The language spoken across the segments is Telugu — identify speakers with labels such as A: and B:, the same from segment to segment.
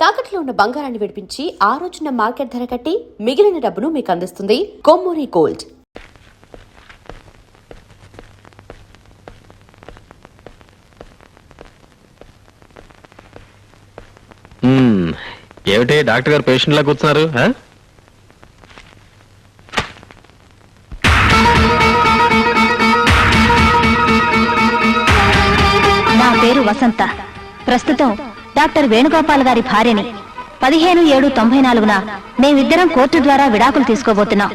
A: తాకట్లో ఉన్న బంగారాన్ని విడిపించి ఆ రోజున మార్కెట్ ధర కట్టి మిగిలిన డబ్బును మీకు అందిస్తుంది కొమ్మూరి గోల్డ్.
B: ఏమిటి డాక్టర్ గారు పేషెంట్ లా కూర్చున్నారు?
C: నా పేరు వసంత. ప్రస్తుతం డాక్టర్ వేణుగోపాల్ గారి భార్యని. 15/7/94న మేమిద్దరం కోర్టు ద్వారా విడాకులు తీసుకోబోతున్నాం.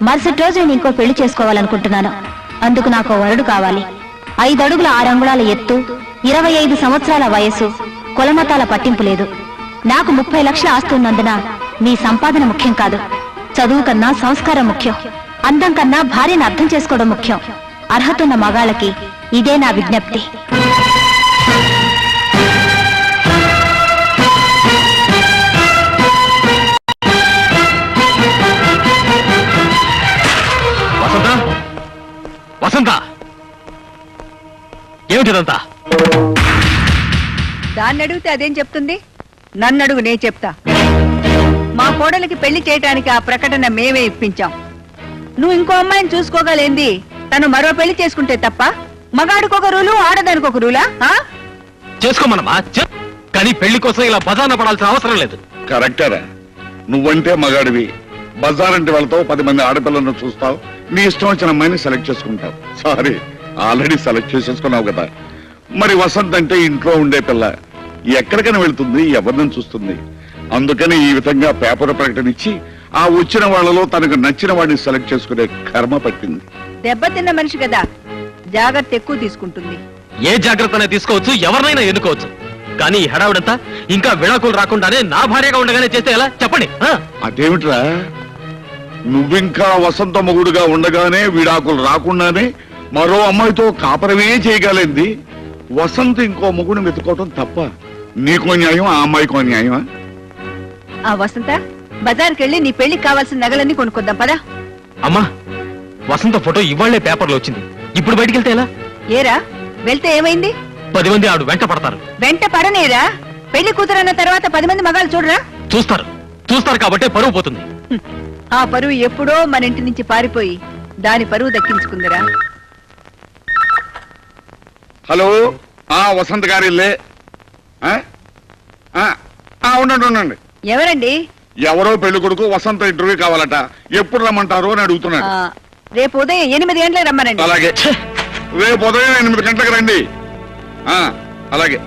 C: మరుసటి రోజు నేను ఇంకో పెళ్లి చేసుకోవాలనుకుంటున్నాను. అందుకు నాకు వరుడు కావాలి. 5 అడుగుల 6 అంగుళాల ఎత్తు, 25 సంవత్సరాల వయస్సు, కులమతాల పట్టింపు లేదు. నాకు 30 లక్షల ఆస్తి ఉన్నందున మీ సంపాదన ముఖ్యం కాదు. చదువు కన్నా సంస్కారం ముఖ్యం. అందం కన్నా భార్యను అర్థం చేసుకోవడం ముఖ్యం. అర్హతున్న మగాళ్ళకి ఇదే నా విజ్ఞప్తి.
B: వసంత, ఏమిటిదంతా?
D: దాన్ని అడిగితే అదేం చెప్తుంది? నన్ను అడుగు, నేను చెప్తా. మా కోడలికి పెళ్లి చేయటానికి ఆ ప్రకటన మేమే ఇప్పించాం. నువ్వు ఇంకో అమ్మాయిని చూసుకోగలేంది? తను మరో పెళ్లి చేసుకుంటే తప్ప? మగాడికొక రూలు, ఆడదానికి ఒక రూలా?
B: చేసుకోమనమా, కానీ పెళ్లి కోసం ఇలా బజార్న పడాల్సిన అవసరం లేదు.
E: కరెక్టరా? నువ్వంటే మగాడివి, బజారంటే వెళ్తావు, 10 మంది ఆడపిల్లలను చూస్తావు, నీ ఇష్టం వచ్చిన అమ్మాయిని సెలెక్ట్ చేసుకుంటావు. సారీ, ఆల్రెడీ సెలెక్ట్ చేసేసుకున్నావు కదా. మరి వసంత్ అంటే ఇంట్లో ఉండే పిల్ల, ఎక్కడికైనా వెళ్తుంది, ఎవరిని చూస్తుంది. అందుకని ఈ విధంగా పేపర్ ప్రకటన ఇచ్చి ఆ వచ్చిన వాళ్లలో తనకు నచ్చిన వాడిని సెలెక్ట్ చేసుకునే కర్మ పట్టింది.
D: దెబ్బతిన్న మనిషి కదా, జాగ్రత్త ఎక్కువ తీసుకుంటుంది.
B: ఏ జాగ్రత్తనే తీసుకోవచ్చు, ఎవరినైనా ఎన్నుకోవచ్చు. కానీ ఈ హడావిడంతా ఇంకా విడాకులు రాకుండానే నా భార్యగా ఉండగానే చేస్తే ఎలా చెప్పండి?
E: అదేమిట్రా, నువ్వింకా వసంత మొగుడుగా ఉండగానే విడాకులు రాకుండానే మరో అమ్మాయితో కాపరమే చేయగలింది. వసంత ఇంకో మొగుడు వెతుకోవటం తప్ప? నీకో న్యాయం, ఆ అమ్మాయికో న్యాయమా?
D: ఆ వసంత, బజార్కి వెళ్ళి నీ పెళ్లికి కావాల్సిన నగలన్నీ కొనుక్కొద్దాం పదా.
B: అమ్మా, వసంత ఫోటో ఇవాళ్లే పేపర్లో వచ్చింది. ఇప్పుడు బయటికి వెళ్తే ఎలా?
D: ఏరా, వెళ్తే ఏమైంది?
B: 10 మంది ఆడు వెంట పడతారు.
D: వెంట పడనేరా? పెళ్లి కూతురన్న తర్వాత 10 మంది మగాళ్ళు చూడరా?
B: చూస్తారు కాబట్టి పరువు పోతుంది.
D: ఆ పరువు ఎప్పుడో మన ఇంటి నుంచి పారిపోయి దాని పరువు దక్కించుకుందరా.
E: హలో, వసంత్ గారి ఇల్లే? ఉండండి.
D: ఎవరండి?
E: ఎవరో పెళ్లి కొడుకు వసంత ఇంటర్వ్యూ కావాలట. ఎప్పుడు రమ్మంటారు అని అడుగుతున్నాడు.
D: రేపు ఉదయం 8 గంటలకు రమ్మనండి.
E: అలాగే, రేపు ఉదయం 8 గంటలకు రండి. అలాగే.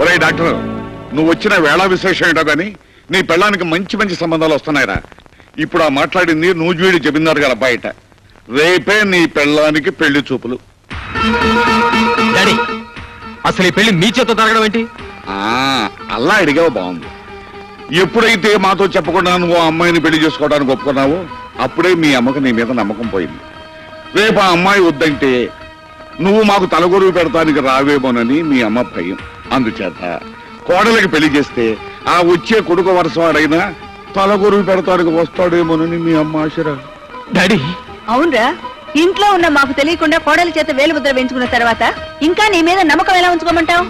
E: ఒరే డాక్టర్, నువ్వు వచ్చిన వేళ విశేషం ఏంటో కానీ నీ పెళ్ళానికి మంచి మంచి సంబంధాలు వస్తున్నాయిరా. ఇప్పుడు ఆ మాట్లాడింది నూజివీడి జమీందారు గారు బయట. రేపే నీ పెళ్ళానికి పెళ్లి చూపులు.
B: డాడీ, అసలు ఈ పెళ్లి మీ చేత జరగడం ఏంటి?
E: అలా అడిగావు, బాగుంది. ఎప్పుడైతే మాతో చెప్పకుండా నువ్వు ఆ అమ్మాయిని పెళ్లి చేసుకోవడానికి ఒప్పుకున్నావో అప్పుడే మీ అమ్మకు నీ మీద నమ్మకం పోయింది. రేపు ఆ అమ్మాయి వద్దంటే నువ్వు మాకు తలగొరువు పెడతానికి రావేమోనని మీ అమ్మ భయం. అందుచేత కోడలికి పెళ్లి చేస్తే ఆ వచ్చే కొడుకు వరుసవాడైనా తలగొరువు పెడతానికి వస్తాడేమోనని మీ అమ్మ ఆశరా.
B: డాడీ,
D: అవునరా, ఇంట్లో ఉన్న మాకు తెలియకుండా కోడలి చేత వేలుముద్ర వేయించుకున్న తర్వాత ఇంకా నీ మీద నమ్మకం ఎలా ఉంచుకోమంటావు?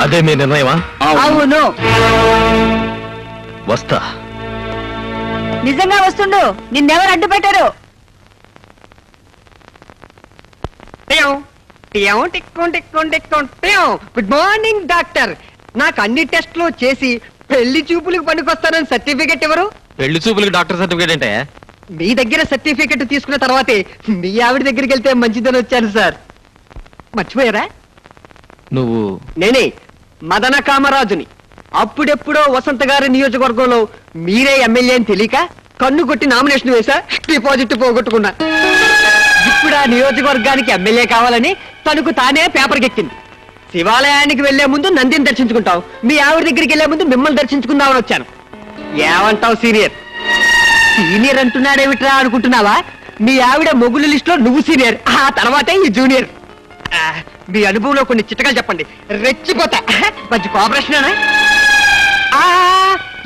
B: అదే మీ నిర్ణయమా?
D: అవును.
B: వస్తా.
D: నిజంగా వస్తుండు, నిన్నెవరు అడ్డు పెట్టారు?
F: Good morning doctor. నాకు అన్ని టెస్టులు చేసి పెళ్లి చూపులకు పనికొస్తానని సర్టిఫికెట్ ఎవరు?
B: పెళ్లి చూపులకు డాక్టర్ సర్టిఫికేట్ అంటే?
F: మీ దగ్గర సర్టిఫికెట్ తీసుకున్న తర్వాతే మీ ఆవిడ దగ్గరికి వెళ్తే మంచిదని వచ్చాను సార్. మర్చిపోయారా?
B: నువ్వు?
F: నేనే మదన కామరాజుని. అప్పుడెప్పుడో వసంత గారి నియోజకవర్గంలో మీరే ఎమ్మెల్యే అని తెలియక కన్ను కొట్టి నామినేషన్ వేసా, డిపాజిట్ పోగొట్టుకున్నా. ఇప్పుడు ఆ నియోజకవర్గానికి ఎమ్మెల్యే కావాలని తనకు తానే పేపర్కి ఎక్కింది. శివాలయానికి వెళ్లే ముందు నందిని దర్శించుకుంటావు, మీ ఆవిడ దగ్గరికి వెళ్లే ముందు మిమ్మల్ని దర్శించుకుందామని వచ్చాను. ఏమంటావు సీనియర్? సీనియర్ అంటున్నాడేమిట్రా అనుకుంటున్నావా? మీ ఆవిడ మొగుళ్ళ లిస్ట్ లో నువ్వు సీనియర్, ఆ తర్వాతే ఈ జూనియర్. మీ అనుభవంలో కొన్ని చిట్టకాలు చెప్పండి, రెచ్చిపోతా. మంచి కోఆపరేషన్.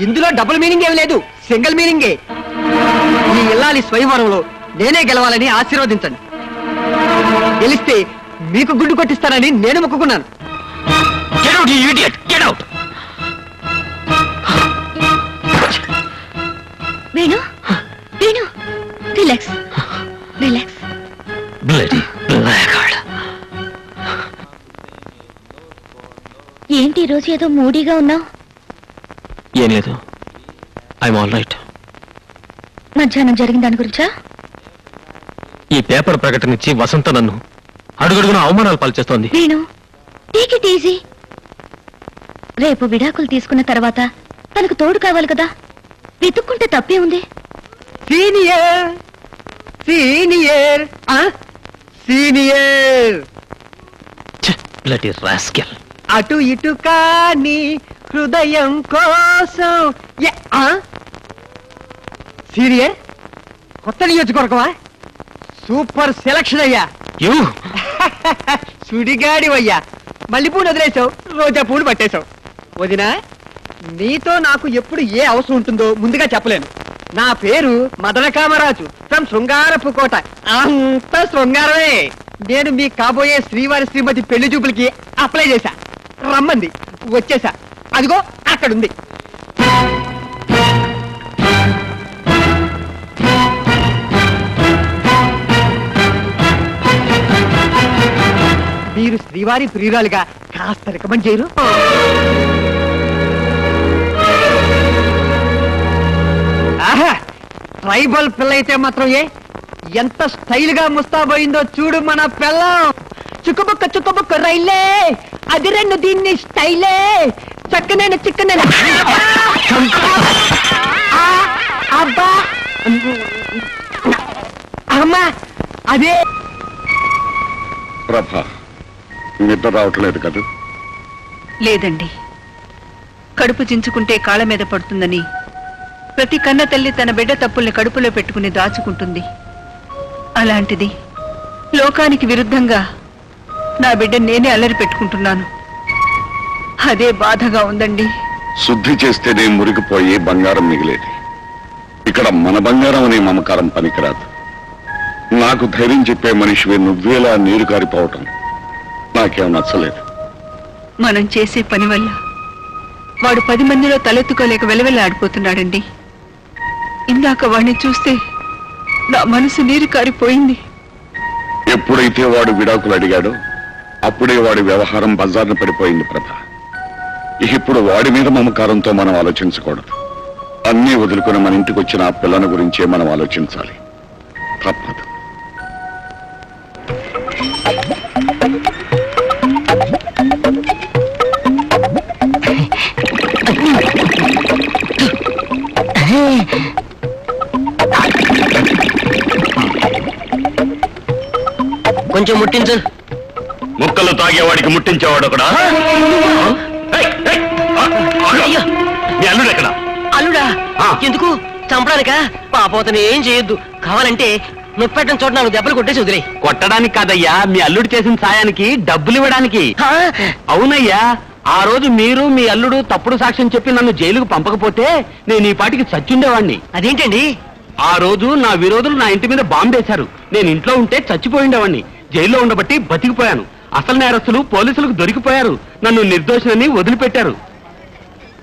F: ఇందులో డబుల్ మీనింగ్ ఏమి లేదు, సింగిల్ మీనింగే. ఈ ఇల్లాలి స్వయంవరంలో నేనే గెలవాలని ఆశీర్వదించండి. గెలిస్తే మీకు గుండు కొట్టిస్తానని నేను మొక్కుకున్నాను.
B: Out you idiot, get out.
C: Venu Venu relax relax.
B: Bloody blackguard.
C: ఏంటి ఈ రోజు ఏదో మూడీగా ఉన్నావు?
B: ఏం లేదు, ఐఎమ్ ఆల్ రైట్.
C: మధ్యాహ్నం జరిగిన దాని గురించా?
B: ఈ పేపర్ ప్రకటన ఇచ్చి వసంత నన్ను అడుగడుగున అవమానాలు పాల్చేస్తోంది.
C: Venu take it easy. రేపు విడాకులు తీసుకున్న తర్వాత తనకు తోడు కావాలి కదా, వెతుక్కుంటే తప్పే ఉంది.
F: Senior senior senior.
B: Bloody rascal.
F: అటు ఇటు కాని హృదయం కోసం. సీనియర్ కొత్త నియోజకవర్గమా? సూపర్ సెలక్షన్ అయ్యా.
B: యూ
F: సుడిగాడివయ్యా. మల్లెపూలు వదిలేసావు, రోజా పూలు పట్టేశావు. వదినా, నీతో నాకు ఎప్పుడు ఏ అవసరం ఉంటుందో ముందుగా చెప్పలేను. నా పేరు మదన కామరాజు ఫ్రమ్ శృంగారపు కోట. అంత శృంగారమే. నేను మీ కాబోయే శ్రీవారి శ్రీమతి పెళ్లి చూపులకి అప్లై చేశా. రమ్మంది, వచ్చేసా. అదిగో అక్కడుంది. మీరు శ్రీవారి ప్రియురాలుగా కాస్త రికమెండ్ చేయరు? ఆహా, ట్రైబల్ పిల్ల అయితే మాత్రం ఎంత స్టైల్ గా ముస్తాబోయిందో చూడు మన పిల్లం. చుక్కబుక్క రైలే, అది రెండు దీన్ని స్టైలే. చక్కనైన చిక్కనైన అబ్బా అమ్మా, అదే
E: ప్రభా, నిద్ర రావట్లేదు కదా?
D: లేదండి, కడుపు చించుకుంటే కాళ్ళ మీద పడుతుందని ప్రతి కన్న తల్లి తన బిడ్డ తప్పుల్ని కడుపులో పెట్టుకుని దాచుకుంటుంది. అలాంటిది లోకానికి విరుద్ధంగా నా బిడ్డ నేనే అల్లరి పెట్టుకుంటున్నాను. అదే బాధగా ఉందండి.
E: శుద్ధి చేస్తేనే మురిగిపోయి బంగారం మిగిలేది. ఇక్కడ మన బంగారం అనే మమకారం పనికిరాదు. నాకు ధైర్యం చెప్పే మనిషివి నువ్వేలా నీరు కారిపోవటం నాకేం నచ్చలేదు.
D: మనం చేసే పని వల్ల వాడు 10 మందిలో తలెత్తుకోలేక వెలవెల్లాడిపోతున్నాడండి. ఇందాక వాడిని చూస్తే నా మనసు నీరు కారిపోయింది.
E: ఎప్పుడైతే వాడు విడాకులు అడిగాడో అప్పుడే వాడి వ్యవహారం బజార్న పడిపోయింది ప్రభ. ఇప్పుడు వాడి మీద మమకారంతో మనం ఆలోచించకూడదు. అన్నీ వదులుకుని మన ఇంటికి వచ్చిన ఆ పిల్లని గురించే మనం ఆలోచించాలి. తప్పదు.
F: కొంచెం ముట్టించు.
B: ముక్కలు తాగేవాడికి ముట్టించేవాడు ఒకడా? మీ అల్లుడు ఎక్కడ?
F: అల్లుడా? ఎందుకు చంపడానికా? పాపోతని ఏం చేయొద్దు. కావాలంటే నొప్పెట్టని చోట 4 దెబ్బలు కొట్టేసి వదిలే.
B: కొట్టడానికి కాదయ్యా, మీ అల్లుడు చేసిన సాయానికి డబ్బులు ఇవ్వడానికి. అవునయ్యా, ఆ రోజు మీరు మీ అల్లుడు తప్పుడు సాక్ష్యం చెప్పి నన్ను జైలుకు పంపకపోతే నేను ఈ పాటికి చచ్చుండేవాణ్ణి.
F: అదేంటండి?
B: ఆ రోజు నా విరోధులు నా ఇంటి మీద బాంబేశారు. నేను ఇంట్లో ఉంటే చచ్చిపోయిండేవాణ్ణి. జైల్లో ఉండబట్టి బతికిపోయాను. అసలు నేరస్తులు పోలీసులకు దొరికిపోయారు. నన్ను నిర్దోషినని వదిలిపెట్టారు.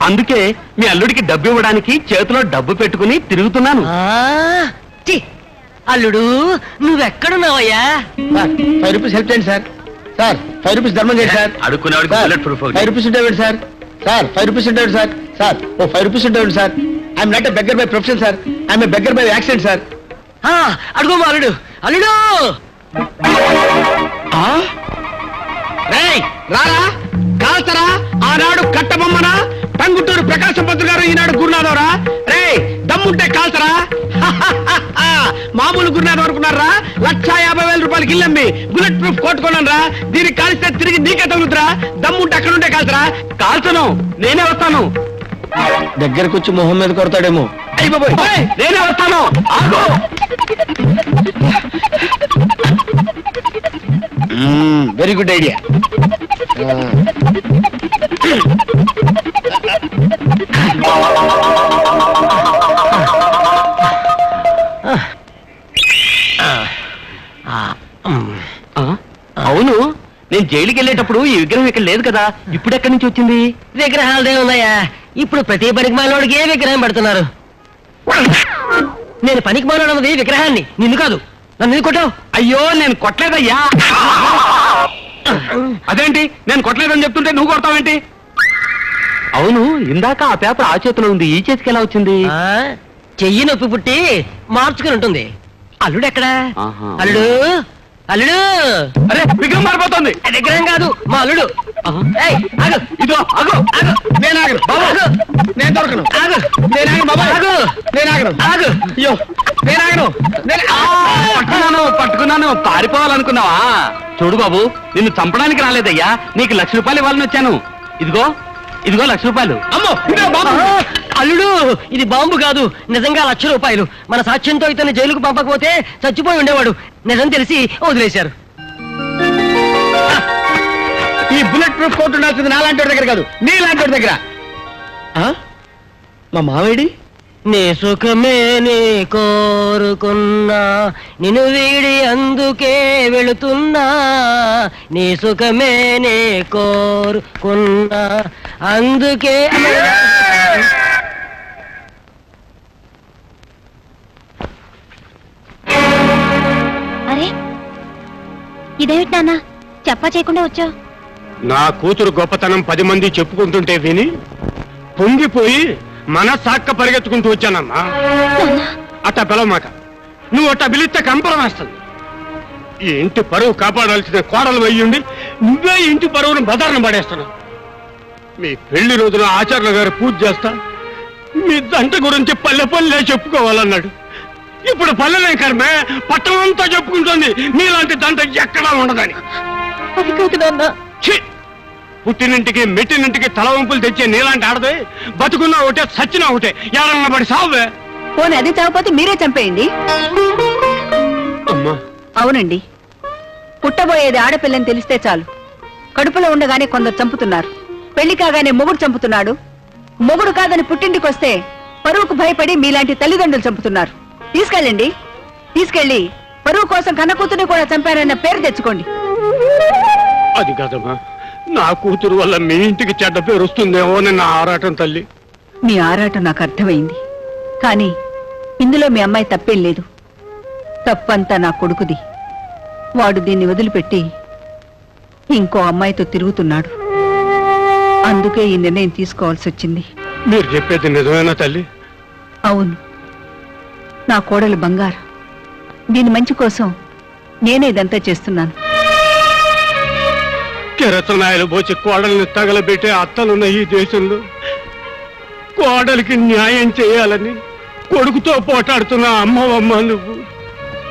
B: అందుకే మీ అల్లుడికి డబ్బు ఇవ్వడానికి చేతిలో డబ్బు పెట్టుకుని తిరుగుతున్నాను.
F: అల్లుడు, నువ్వెక్కడున్నావయ్యా?
G: 5 రూపీస్ హెల్ప్ చేయండి సార్. సార్ 5 రూపీస్ ధర్మం చేయండి సార్.
B: అడుక్కునేవాడికి బుల్లెట్ ప్రూఫ్ ఒకటి.
G: 5 రూపీస్ ఉండేవాడు సార్. సార్ 5 రూపీస్ ఉండేవాడు సార్. సార్ ఓ 5 రూపీస్ ఉండేవాడు sir. I'm not a beggar by profession sir. I'm a beggar by accident sir.
F: అడుగు మా అల్లుడు. అల్లుడు
G: రారా కాల్చరా. ఆనాడు కట్టబొమ్మనా టంగుటూరు ప్రకాశం పంతులు గారు, ఈనాడు గురునాథవరా. రే దమ్ముంటే కాల్చరా. మామూలు గురునాథం అనుకున్నారా? 1,50,000 రూపాయలకి ఇల్లమ్మి బుల్లెట్ ప్రూఫ్ కొట్టుకున్నాను రా. దీనికి కాల్స్తే తిరిగి నీకే తగులుతురా. దమ్ముంటే అక్కడుంటే కాల్చరా.
B: కాల్చను, నేనే వస్తాను.
G: దగ్గరకు వచ్చి మొహం మీద కొడతాడేమో.
B: అయ్య బాబోయ్, నేనే వస్తాను. ఆగు.
G: Very good idea.
B: అవును, నేను జైలుకి వెళ్ళేటప్పుడు ఈ విగ్రహం ఇక్కడ లేదు కదా, ఇప్పుడు ఎక్కడి నుంచి వచ్చింది?
F: విగ్రహాలదే ఉన్నాయా? ఇప్పుడు ప్రతి పనికి మాలోడికి ఏ విగ్రహం పెడుతున్నారు? నేను పనికి మాలోడన్నది విగ్రహాన్ని, నిన్ను కాదు. నన్ను కొట్టావు.
B: అయ్యో నేను కొట్టలేదయ్యా. అదేంటి నేను కొట్టలేదని చెప్తుంటే నువ్వు కొడతావేంటి? అవును, ఇందాక ఆ పేపర్ ఆ చేతిలో ఉంది, ఈ చేతికి ఎలా వచ్చింది?
F: చెయ్యి నొప్పి పుట్టి మార్చుకుని ఉంటుంది. అల్లుడు ఎక్కడా?
B: ఆహా.
F: అల్లుడు, అల్లుడు.
B: అరే విగ్రహం మారిపోతుంది.
F: విగ్రహం కాదు, మా అల్లుడు. ఏయ్, ఆగు.
B: ఇదో అగో
F: ఆగు.
G: నేను ఆగను
F: బాబు,
G: బాబు, నేను దొరకను.
F: ఆగు.
G: నేను ఆగను బాబా,
F: ఆగు.
G: నేను ఆగను.
F: ఆగు.
G: అయ్యో నేను ఆగను. నేను
B: పట్టుకున్నాను పారిపోవాలనుకున్నావా? చూడు బాబు, నిన్ను చంపడానికి రాలేదయ్యా, నీకు 1,00,000 రూపాయలు ఇవ్వాలని వచ్చాను. ఇదిగో ఇదిగో 1,00,000 రూపాయలు.
G: అమ్మో ఇదే బాబు.
F: అల్లుడు, ఇది బాంబు కాదు, నిజంగా 1,00,000 రూపాయలు. మన సాక్ష్యంతో ఇతన్ని జైలుకు పంపకపోతే చచ్చిపోయి ఉండేవాడు. నిజం తెలిసి వదిలేశారు.
G: ఈ బుల్లెట్ ప్రూఫ్ కోట్ ఉండాల్సింది నాలాంటి వాడి దగ్గర కాదు, నీ లాంటి వాడి దగ్గర. ఆ? మా మావేడి?
F: నీ సుఖమే నీ కోరుకున్నా, నిన్ను వీడి అందుకే వెళుతున్నా. నీ సుఖమే నీ కోరుకున్నా, అందుకే.
C: అరే ఇదేమిటి నాన్న, చెప్పా చేయకుండా వచ్చావు?
G: నా కూతురు గొప్పతనం 10 మంది చెప్పుకుంటుంటే విని పొంగిపోయి మనసాక్క పరిగెత్తుకుంటూ వచ్చానమ్మా. అట్టా పిలవమాట, నువ్వు అట్టా పిలిస్తే కంపరం వేస్తుంది. ఈ ఇంటి పరువు కాపాడాల్సిన కోడలు అయ్యుండి నువ్వే ఇంటి పరువును బదారణ పడేస్తున్నావు. మీ పెళ్లి రోజున ఆచార్యుల గారు పూజ చేస్తా, మీ దంట గురించి పల్లె పల్లె చెప్పుకోవాలన్నాడు. ఇప్పుడు పల్లెలే కర్మే పట్టణం అంతా చెప్పుకుంటుంది నీలాంటి దంట ఎక్కడా ఉండదని.
F: అది కాదు నాన్న.
G: ఛీ! పుట్టినింటికి మెట్టినింటికి తలవంపులు తెచ్చే నీలాంటి ఆడదే బతుకున్నా ఒకటే సచ్చినా ఒకటే ఏడన్నా పడి సావే.
D: పోనీ అది చావపోతే మీరే చంపేయండి.
G: అమ్మా
D: అవునండి, పుట్టబోయేది ఆడపిల్లని తెలిస్తే చాలు, కడుపులో ఉండగానే కొందరు చంపుతున్నారు. పెళ్లి కాగానే మొగుడు చంపుతున్నాడు. మొగుడు కాదని పుట్టింటికి వస్తే పరువుకు భయపడి మీలాంటి తల్లిదండ్రులు చంపుతున్నారు. తీసుకెళ్ళండి, తీసుకెళ్లి పరువు కోసం కన్నకూతుని కూడా చంపారన్న పేరు తెచ్చుకోండి.
G: అది కాదమ్మా, నా కూతురు వల్ల మీ ఇంటికి చెడ్డ పేరు వస్తుందేమో అని నా ఆరాటం తల్లి.
D: మీ ఆరాటం నాకు అర్థమైంది, కానీ ఇందులో మీ అమ్మాయి తప్పేం లేదు. తప్పంతా నా కొడుకుది. వాడు దీన్ని వదిలిపెట్టి ఇంకో అమ్మాయితో తిరుగుతున్నాడు. అందుకే ఈ నిర్ణయం తీసుకోవాల్సి వచ్చింది.
G: మీరు చెప్పేది నిజమేనా తల్లి?
D: అవును, నా కోడలు బంగారు. దీని మంచి కోసం నేనే ఇదంతా చేస్తున్నాను.
G: కెరసనాయలు పోచి కోడల్ని తగలబెట్టే అత్తలున్న ఈ దేశంలో కోడలికి న్యాయం చేయాలని కొడుకుతో పోటాడుతున్న అమ్మవమ్మ నువ్వు.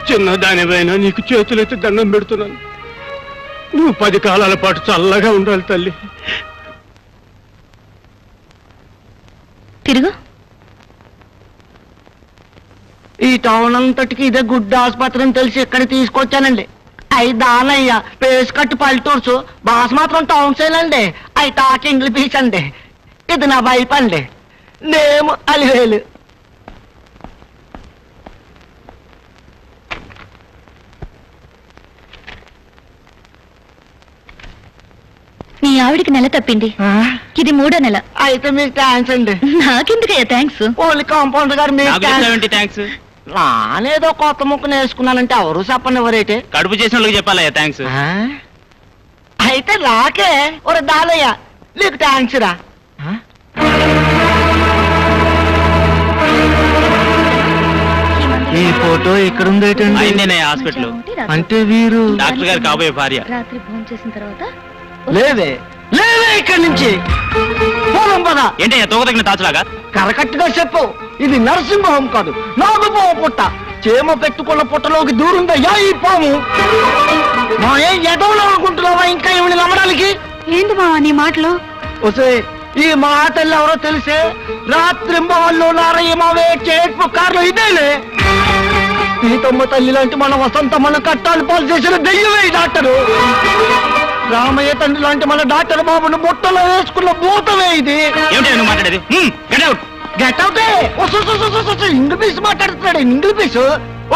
G: చిన్నదానివైనా నీకు చేతులెత్తి దండం పెడుతున్నాను. నువ్వు 10 కాలాల పాటు చల్లగా ఉండాలి తల్లి.
C: తిరుగు.
F: ఈ టౌన్ అంతటికి ఇదే గుడ్డ ఆసుపత్రి అని తెలిసి ఇక్కడ తీసుకొచ్చానండి. అయి దానయ్య పేస్ కట్టు పల్లెటూర్సు, బాస్ మాత్రం టౌన్ సైల్ అండి. అయి టాక్ ఇంగ్లీష్ పీస్ అండి. ఇది నా వైపు అండి, నేమ్ అలివేలు.
C: మీ ఆవిడికి నెల తప్పింది, ఇది 3వ నెల.
F: అయితే మీకు థ్యాంక్స్ అండి.
C: నాకెందుకయ్యా థ్యాంక్స్?
F: ఓన్లీ కాంపౌండర్ గారు మీకు
B: థ్యాంక్స్.
F: నానేదో కొత్త ముక్క నేర్చుకున్నానంటే ఎవరు చెప్పనివ్వరేటే.
B: కడుపు చేసిన వాళ్ళకి చెప్పాలయ్యా థ్యాంక్స్.
F: అయితే రాకే ఒక దానయ్య నీకు థ్యాంక్స్ రా. ఈ ఫోటో ఇక్కడ ఉంది
B: హాస్పిటల్.
F: అంటే వీరు
B: డాక్టర్ గారు కాబోయే భార్య.
C: రాత్రి భోజనం చేసిన తర్వాత
F: లేవే లేవే ఇక్కడి నుంచి పోదాం పద.
B: ఏంటయ్యా తోక తగిన తాచులాగా?
F: కరెక్ట్ గా చెప్పు, ఇది నరసింహం కాదు, నాగుపాము పుట్ట. చేమ పెట్టుకున్న పుట్టలోకి దూరుందయ్యా ఈ పాము. మా ఏం ఎదవలో అనుకుంటున్నావా ఇంకా ఏమిని నమ్మడానికి?
C: ఏంటి మావా నీ మాటలు?
F: వసే ఈ మా తల్లి ఎవరో తెలిసే రాత్రి మొహల్లో నారయ్యమావే చేట్పు కార్లు ఇదేలే. సీతమ్మ తల్లి లాంటి మన వసంతమ్మను కట్టాలు పాలు చేసిన దెయ్యమే ఈ డాక్టరు. రామయ్య తండ్రి లాంటి మన డాక్టర్ బాబును బుట్టలో వేసుకున్న భూతమే ఇది.
B: ఏమిటి మాట్లాడేది?
F: Get out. ఇంగ్లీష్ మాట్లాడుతున్నాడు. ఇంగ్లీష్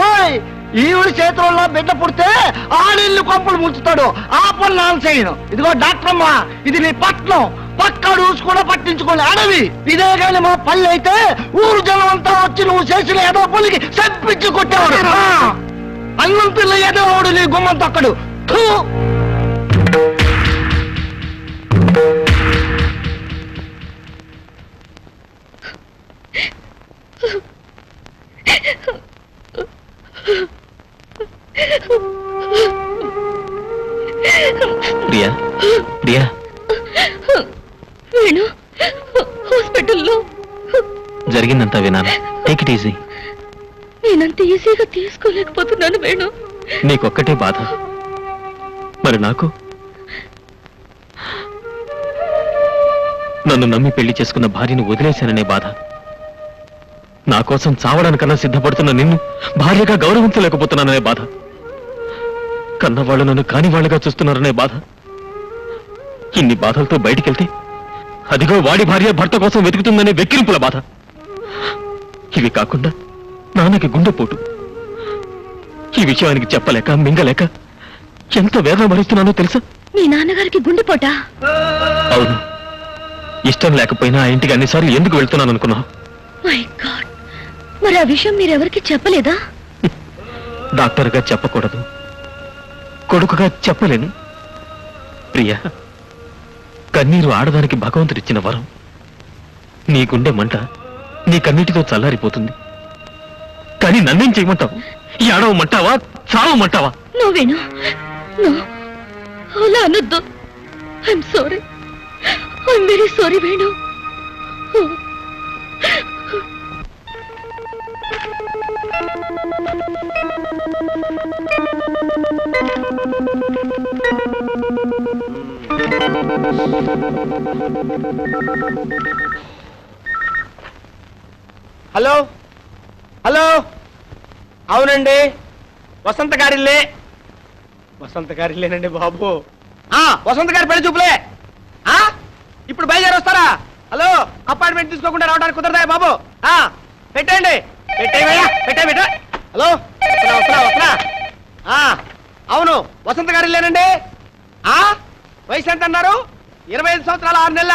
F: ఓయ్ ఈవిడ చేతుల్లో బిడ్డ పుడితే ఆడిల్లు కొంపలు ముంచుతాడు. ఆ పనులు నేను చేయను. ఇదిగో డాక్టర్ అమ్మా, ఇది నీ పట్నం, పక్క రూల్స్ కూడా పట్టించుకోలే అడవి. ఇదే కానీ మా పల్లె అయితే ఊరు జనం అంతా వచ్చి నువ్వు చేసిన ఏదో పల్లికి చంపించి కొట్టేవాడు. అన్నం పిల్ల ఏదో వాడు నీ గుమ్మం తక్కడు. థూ.
H: ప్రియా ప్రియా
C: వేణు హాస్పిటల్లో
H: జరిగిందంతా వినాను. Take it easy.
C: నేనంత ఈజీగా తీసుకోలేకపోతున్నాను వేణు.
H: నీకొక్కటే బాధ, మరి నాకు? నన్ను నమ్మి పెళ్లి చేసుకున్న భార్యను వదిలేశాననే బాధ, నా కోసం చావడానికన్నా సిద్ధపడుతున్న నిన్ను భార్యగా గౌరవించలేకపోతున్నాననే బాధ, కన్నవాళ్ళు నన్ను కానివాళ్లుగా చూస్తున్నారనే బాధ. ఇన్ని బాధలతో బయటికెళ్తే అదిగో వాడి భార్య భర్త కోసం వెతుకుతుందనే వెక్కిరింపుల బాధ. ఇవి కాకుండా నాన్నకి గుండెపోటు. ఈ విషయానికి చెప్పలేక మింగలేక ఎంత వేదన భరిస్తున్నానో తెలుసా?
C: మీ నాన్నగారికి గుండెపోటా?
H: అవును. ఇష్టం లేకపోయినా ఆ ఇంటికి అన్నిసార్లు ఎందుకు వెళ్తున్నాను అనుకున్నావు?
C: మై గాడ్, మరి ఆ విషయం మీరెవరికి చెప్పలేదా?
H: డాక్టర్గా చెప్పకూడదు, కొడుకుగా చెప్పలేను. ప్రియా, కన్నీరు ఆడదానికి భగవంతుడిచ్చిన వరం. నీ గుండె మంట నీ కన్నీటితో చల్లారిపోతుంది. కానీ నన్నేం చేయమంటావు? ఈ ఆడవమంటావా, చావమంటావా?
C: నువ్వేను, అలా అనొద్దు. I'm sorry, I'm very sorry Venu.
F: Hello hello, అవునండి, వసంత గారిల్లే. వసంత గారిల్లేనండి బాబు. వసంత గారి పెళ్లి చూపులే. ఇప్పుడు బయలుదేరి వస్తారా? హలో, అపాయింట్మెంట్ తీసుకోకుండా రావడానికి కుదరదా బాబు? పెట్టండి, పెట్టే. హలో, వస్తున్నా. అవును, వసంత గారిల్లేనండి. వయసు ఎంత అన్నారు? 25 సంవత్సరాలు 6 నెలల.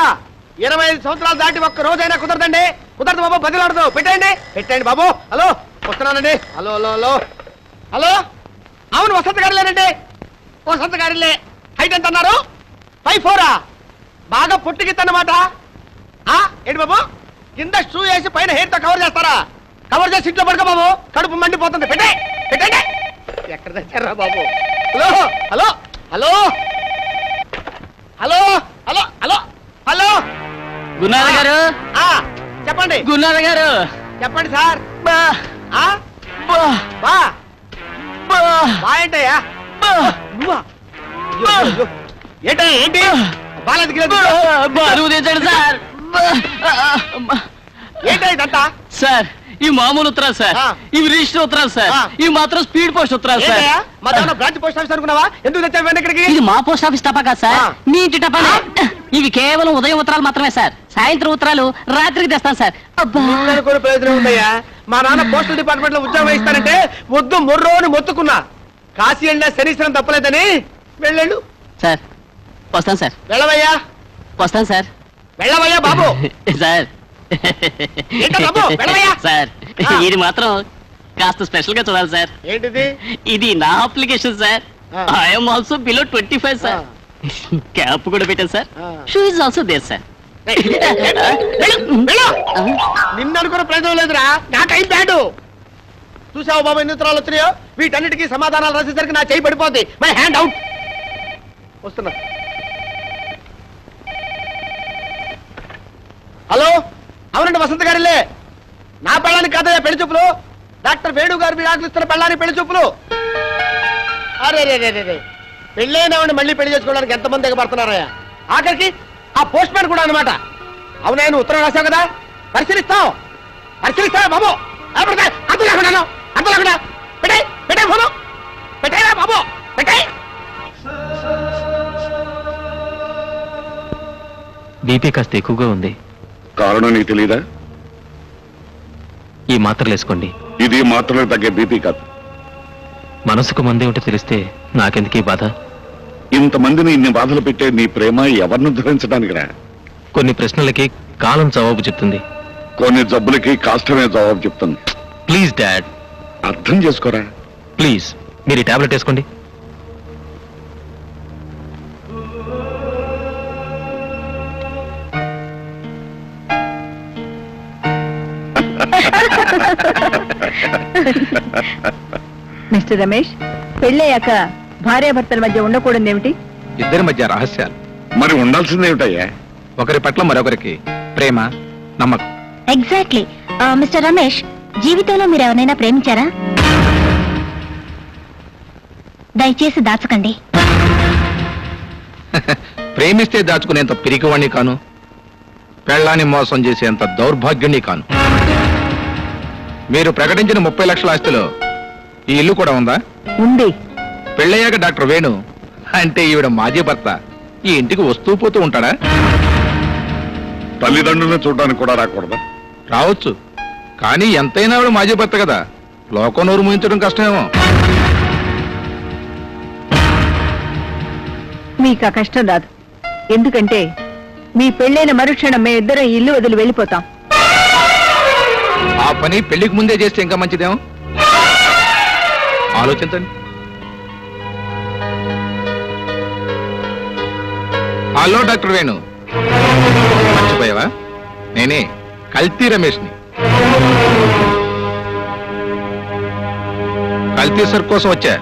F: 25 సంవత్సరాలు దాటి ఒక్క రోజైనా కుదరదండి. కుదరదు బాబు, బదిలాడదు. పెట్టండి బాబు. హలో, వస్తున్నానండి. హలో హలో హలో హలో, అవును వసంత గారిలేనండి. వసంత గారిలే. హైట్ ఎంత అన్నారు? 5'4". బాగా పుట్టిగిద్దన్నమాట. ఏంటి బాబు, కింద షూ వేసి పైన హెయిర్ తో కవర్ చేస్తారా? కవర్ చేసి ఇంట్లో పడుకో బాబు, కడుపు మండిపోతుంది. పెట్టండి. ఎక్కడ తెచ్చారా బాబు? Hello hello hello hello hello hello hello,
H: Gunnara garu,
F: చెప్పండి.
H: గున్నార గారు,
F: చెప్పండి సార్. ఏంటయ్యా? ఏంటి బాలది
H: బరువు తెచ్చాడు సార్.
F: ఏంటి ఇదంతా?
H: సార్, ఈ మామూలు ఉత్తరాలు సార్, ఇవి రిజిస్టర్ ఉత్తరాలు సార్, ఇవి మాత్రం స్పీడ్ పోస్ట్ ఉత్తరాలు సార్.
F: మా బ్రాంచ్ పోస్ట్ ఆఫీస్ అనుకున్నావా? ఎందుకు తెచ్చావు ఇక్కడికి?
I: ఇది మా పోస్ట్ ఆఫీస్ తప్ప కాదు సార్, మీ ఇంటి టపానే. ఇవి కేవలం ఉదయం ఉత్తరాలు మాత్రమే సార్. సాయంత్రం ఉత్తరాలు రాత్రికి తెస్తాను సార్. అబ్బా,
F: అనుకునే ప్రయోజనం ఉందయ్యా. మా నాన్న పోస్టల్ డిపార్ట్మెంట్ లో ఉద్యోగం ఇస్తానంటే వద్దు మొర్రో అని మొత్తుకున్నా. కాశీ వెళ్ళినా శనీశ్వరం తప్పలేదని వెళ్ళాడు
I: సార్. వస్తాను సార్.
F: వెళ్ళవయ్యా.
I: వస్తాను సార్.
F: వెళ్ళవయ్యా బాబు.
I: సార్
F: బాబు, వెళ్ళవయ్యా.
I: సార్, ఇది మాత్రం కాస్త స్పెషల్ గా చూడాలి సార్.
F: ఏంటిది?
I: ఇది నా application sir. I'm also below 25 sir. Cap కూడా పెట్టాను sir. Shoe is also there sir.
F: నిన్ను అనుకున్న ప్రయోజనం లేదురా, నాకై బ్యాడు. చూసావు బాబు ఎన్ని ఉత్తరాలు వచ్చినాయో? వీటన్నిటికీ సమాధానాలు రాసేసరికి నా చేయి పడిపోద్ది. My hand out. వస్తున్నా. హలో, అవునండి వసంత గారిలే. నా పెళ్ళానికి కాదయ్యా పెళ్లి చూపులు. డాక్టర్ వేణు గారు విడాకులు ఇస్తున్న పెళ్ళానికి పెళ్లి చూపులు. అరే పెళ్ళైనవాడిని మళ్ళీ పెళ్లి చేసుకోవడానికి ఎంతమంది ఎగబడుతున్నారయ్యా? ఆఖరికి ఆ పోస్ట్ మ్యాన్ కూడా అనమాట. అవునా, నువ్వు ఉత్తరం రాశావు కదా, పరిశీలిస్తావా బాబు? అంత లేకుండా పెట్టే ఫోను పెట్టేరా బాబు, పెట్టే.
H: బీపీ కాస్త ఎక్కువగా ఉంది.
E: కారణం నీకు తెలీదా?
H: ఈ మాత్రలు వేసుకోండి.
E: ఇది మాత్రమే తగ్గే బీపీ కాదు,
H: మనసుకు మందే ఉంటే తెలిస్తే నాకెందుకీ బాధ?
E: ఇంతమందిని ఇన్ని బాధలు పెట్టే నీ ప్రేమ ఎవరిని ఉద్ధరించడానికి రా?
H: కొన్ని ప్రశ్నలకి కాలం జవాబు చెప్తుంది.
E: కొన్ని జబ్బులకి కాష్టమే జవాబు చెప్తుంది.
H: ప్లీజ్ డాడ్,
E: అర్థం చేసుకోరా.
H: ప్లీజ్ మీరు ఈ టాబ్లెట్ వేసుకోండి.
D: మిస్టర్ రమేష్, పెళ్ళయ్యాక భార్యాభర్తల మధ్య ఉండకూడదేమిటి?
J: ఇద్దరి మధ్య రహస్యాలు,
E: మరి ఉండాల్సిందేమిటయ్యా?
J: ఒకరి పట్ల మరొకరికి ప్రేమ, నమ్మకం.
C: ఎగ్జాక్ట్లీ. మిస్టర్ రమేష్, జీవితంలో మీరు ఎవరైనా ప్రేమించారా? దయచేసి దాచకండి.
J: ప్రేమిస్తే దాచుకునేంత పిరికివాణ్ణి కాను, పెళ్ళాన్ని మోసం చేసేంత దౌర్భాగ్యుణ్ణి కాను. మీరు ప్రకటించిన 30 లక్షల ఆస్తిలో ఈ ఇల్లు కూడా ఉందా?
D: ఉంది.
J: పెళ్ళయ్యాక డాక్టర్ వేణు అంటే ఈవిడ మాజీ భర్త ఈ ఇంటికి వస్తూ పోతూ ఉంటాడా?
E: తల్లిదండ్రులను చూడడానికి కూడా రాకూడదా?
J: రావచ్చు, కానీ ఎంతైనా ఆవిడ మాజీ భర్త కదా, లోకం నోరు ముయించడం కష్టమేమో.
D: మీకు ఆ కష్టం రాదు. ఎందుకంటే మీ పెళ్ళైన మరుక్షణం మేమిద్దరం ఈ ఇల్లు వదిలి వెళ్ళిపోతాం.
J: ఆ పని పెళ్లికి ముందే చేస్తే ఇంకా మంచిదేమో. ఆలోచించండి. హలో డాక్టర్ వేణు, మర్చిపోయావా? నేనే కల్తీ రమేష్ని. కల్తీ సర్ కోసం వచ్చా.